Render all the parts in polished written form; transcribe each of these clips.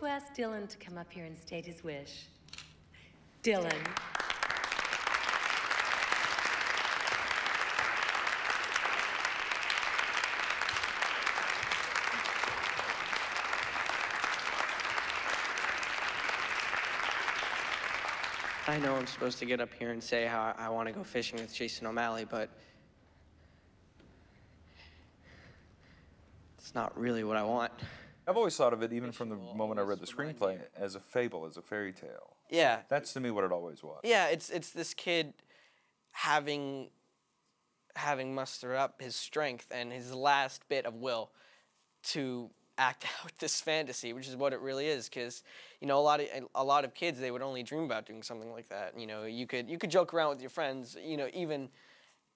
to ask Dylan to come up here and state his wish. Dylan. I know I'm supposed to get up here and say how I want to go fishing with Jason O'Malley, but it's not really what I want. I've always thought of it, even from the moment I read the screenplay, as a fable, as a fairy tale. Yeah. That's to me what it always was. Yeah, it's this kid having mustered up his strength and his last bit of will to act out this fantasy, which is what it really is. Because you know, a lot of kids, they would only dream about doing something like that. You know, you could joke around with your friends. You know, even.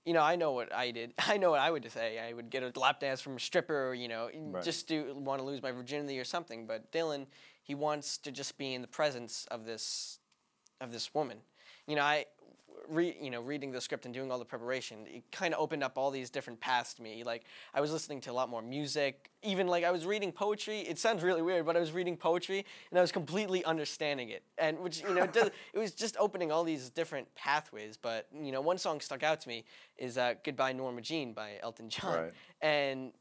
You know, I know what I did. I know what I would say. I would get a lap dance from a stripper, or, you know, just to want to lose my virginity or something. But Dylan, he wants to just be in the presence of this woman. You know, reading the script and doing all the preparation, it kind of opened up all these different paths to me. Like, I was listening to a lot more music. Even, like, I was reading poetry. It sounds really weird, but I was reading poetry, and I was completely understanding it. And, which, you know, it was just opening all these different pathways. But, you know, one song stuck out to me is Goodbye Norma Jean by Elton John. Right. And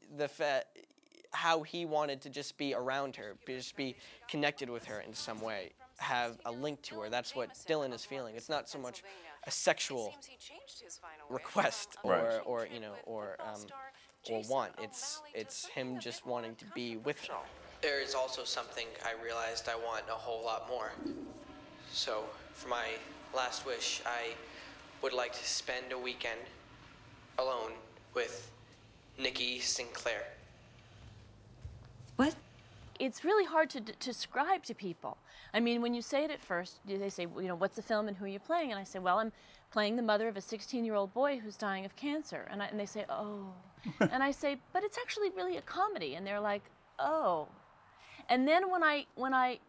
how he wanted to just be around her, just be connected with her in some way, have a link to her. That's what Dylan is feeling. It's not so much a sexual request or want. It's him just wanting to be with her. There is also something I realized I want a whole lot more. So for my last wish, I would like to spend a weekend alone with Nikki Sinclair. What? It's really hard to describe to people. I mean, when you say it at first, they say, you know, what's the film and who are you playing? And I say, well, I'm playing the mother of a 16-year-old boy who's dying of cancer. And they say, oh. And I say, but it's actually really a comedy. And they're like, oh. And then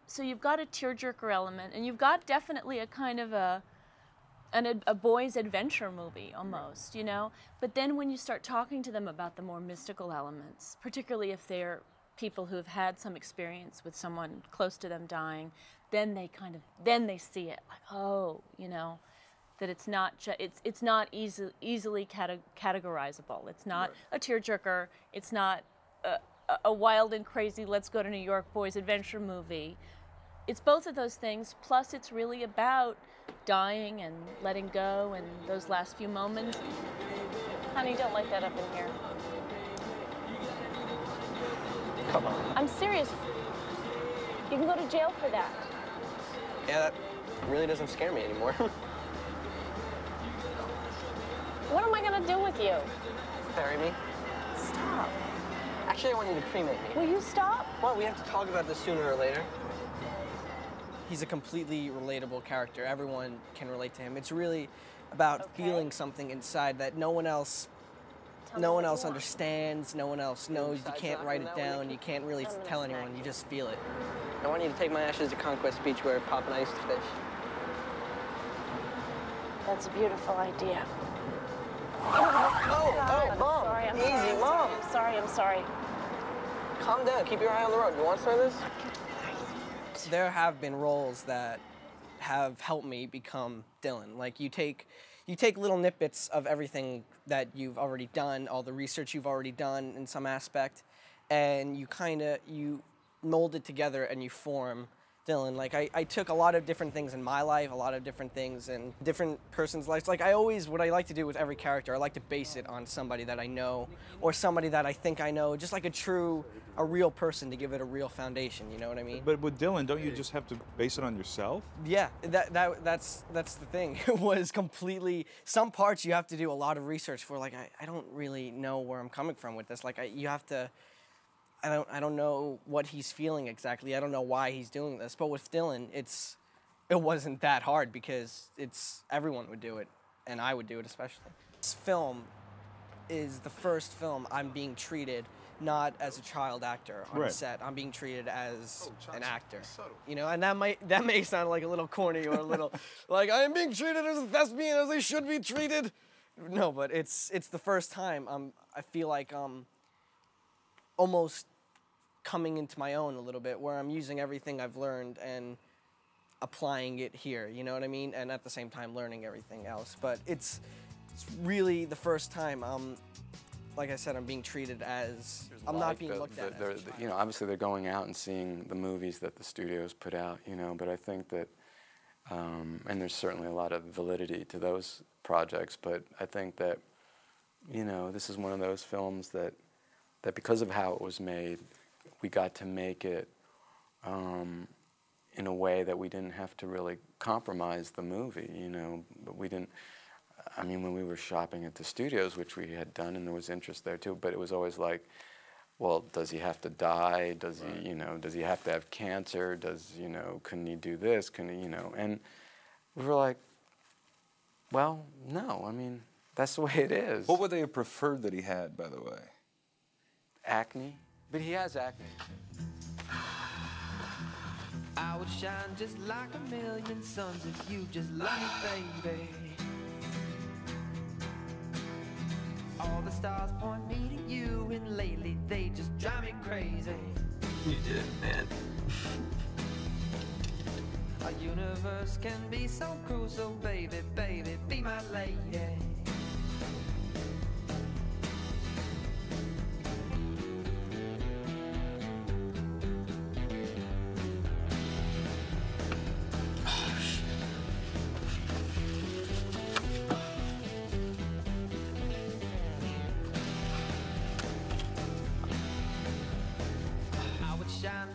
so you've got a tearjerker element, and you've got definitely a kind of a boy's adventure movie almost, you know? But then when you start talking to them about the more mystical elements, particularly if they're people who have had some experience with someone close to them dying, then they see it like, oh, you know, that it's not it's not easily categorizable. It's not a tearjerker. It's not a wild and crazy let's go to New York boys adventure movie. It's both of those things. Plus, it's really about dying and letting go and those last few moments. Honey, don't light that up in here. Come on. I'm serious. You can go to jail for that. Yeah, that really doesn't scare me anymore. What am I gonna do with you? Bury me? Stop. Actually, I want you to cremate me. Will you stop? Well, we have to talk about this sooner or later. He's a completely relatable character. Everyone can relate to him. It's really about feeling something inside that no one else understands, no one else knows. You can't write it down, you can't really tell anyone, you just feel it. I want you to take my ashes to Conquest Beach where Pop and I used to fish. That's a beautiful idea. Oh, Mom, sorry, I'm easy, sorry, Mom. I'm sorry. Calm down, keep your eye on the road. You want some of this? There have been roles that have helped me become Dylan. Like, you take little snippets of everything that you've already done, all the research you've already done in some aspect, and you mold it together and you form Dylan. Like, I took a lot of different things in my life, a lot of different things in different person's lives. Like, what I like to do with every character, I like to base it on somebody that I know or somebody that I think I know, just like a real person to give it a real foundation, you know what I mean? But with Dylan, don't you just have to base it on yourself? Yeah, that's the thing. It was completely, some parts you have to do a lot of research for. Like, I don't really know where I'm coming from with this. Like, you have to, I don't know what he's feeling exactly. I don't know why he's doing this. But with Dylan, it wasn't that hard because everyone would do it, and I would do it especially. This film is the first film I'm being treated not as a child actor on a set. I'm being treated as an actor. You know, and that may sound like a little corny or a little like I am being treated as a thespian as I should be treated. No, but it's the first time I feel like almost coming into my own a little bit, where I'm using everything I've learned and applying it here, you know what I mean? And at the same time learning everything else. But it's really the first time like I said, I'm being treated as, I'm not being looked at as a you know, obviously they're going out and seeing the movies that the studios put out, you know, but I think that, and there's certainly a lot of validity to those projects, but I think that, you know, this is one of those films that because of how it was made, we got to make it in a way that we didn't have to really compromise the movie, you know, but we didn't, I mean, when we were shopping at the studios, which we had done, and there was interest there too, but it was always like, well, does he have to die? Does he, you know, does he have to have cancer? Does, you know, can he do this? Can he, you know, and we were like, well, no, I mean, that's the way it is. What would they have preferred that he had, by the way? Acne, but he has acne. I would shine just like a million suns if you just love me, baby. All the stars point me to you, and lately they just drive me crazy. You did it, man. Our universe can be so cruel, so baby, baby, be my lady.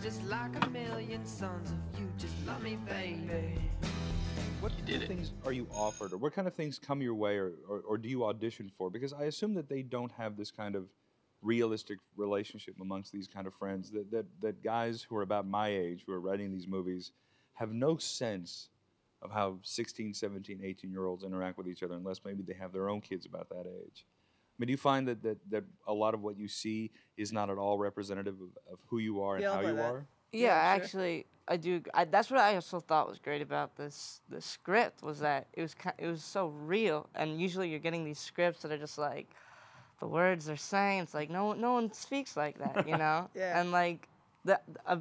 Just like a million suns if you just love me, baby. What kind of things are you offered, or what kind of things come your way, or do you audition for? Because I assume that they don't have this kind of realistic relationship amongst these kind of friends, that guys who are about my age, who are writing these movies, have no sense of how 16, 17, 18-year-olds interact with each other unless maybe they have their own kids about that age. I mean, do you find that a lot of what you see is not at all representative of who you are and how you are? Yeah, actually, I do. That's what I also thought was great about the script, was that it was so real. And usually you're getting these scripts that are just like, the words they're saying, it's like no one speaks like that, you know? Yeah. And like a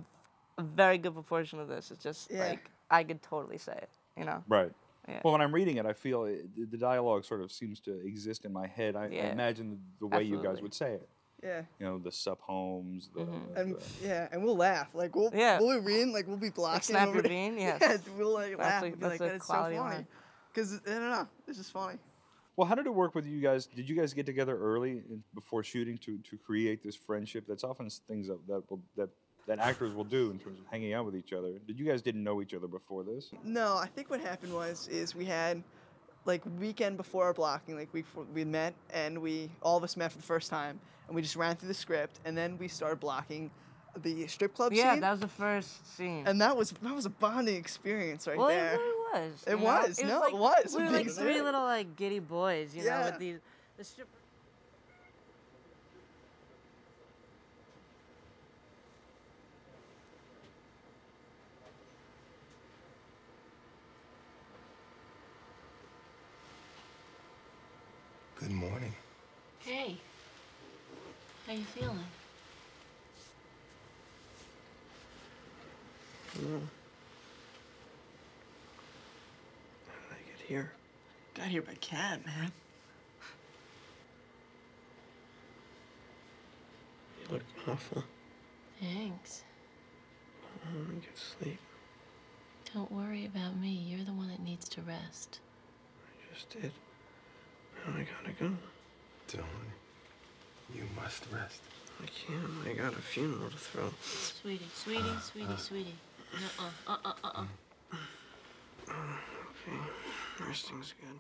very good proportion of this is just like, I could totally say it, you know? Right. Yeah. Well, when I'm reading it, I feel the dialogue sort of seems to exist in my head. I imagine the way you guys would say it. Yeah. You know, the sup homes, and we'll laugh. Like we'll be reading, like we'll be blocking. Like snap over your the- bean, yes. Yeah, we'll like laugh and be that's like, a that is so quality funny. line. Because I don't know, it's just funny. Well, how did it work with you guys? Did you guys get together early before shooting to create this friendship? That's often things that actors will do in terms of hanging out with each other. You guys didn't know each other before this? No, I think what happened is we had like weekend before our blocking, like we met and all of us met for the first time, and we just ran through the script, and then we started blocking the strip club scene. Yeah, that was the first scene. And that was a bonding experience right well, there. It really was. It was. It was. We were like three little like giddy boys, you know, with the strip. Good morning. Hey, how you feeling? How did I get here? Got here by cab, man. You look awful. Thanks. I want to get sleep. Don't worry about me. You're the one that needs to rest. I just did. Now I gotta go. Don't. You must rest. I can't. I got a funeral to throw. Sweetie. Okay. Resting's good.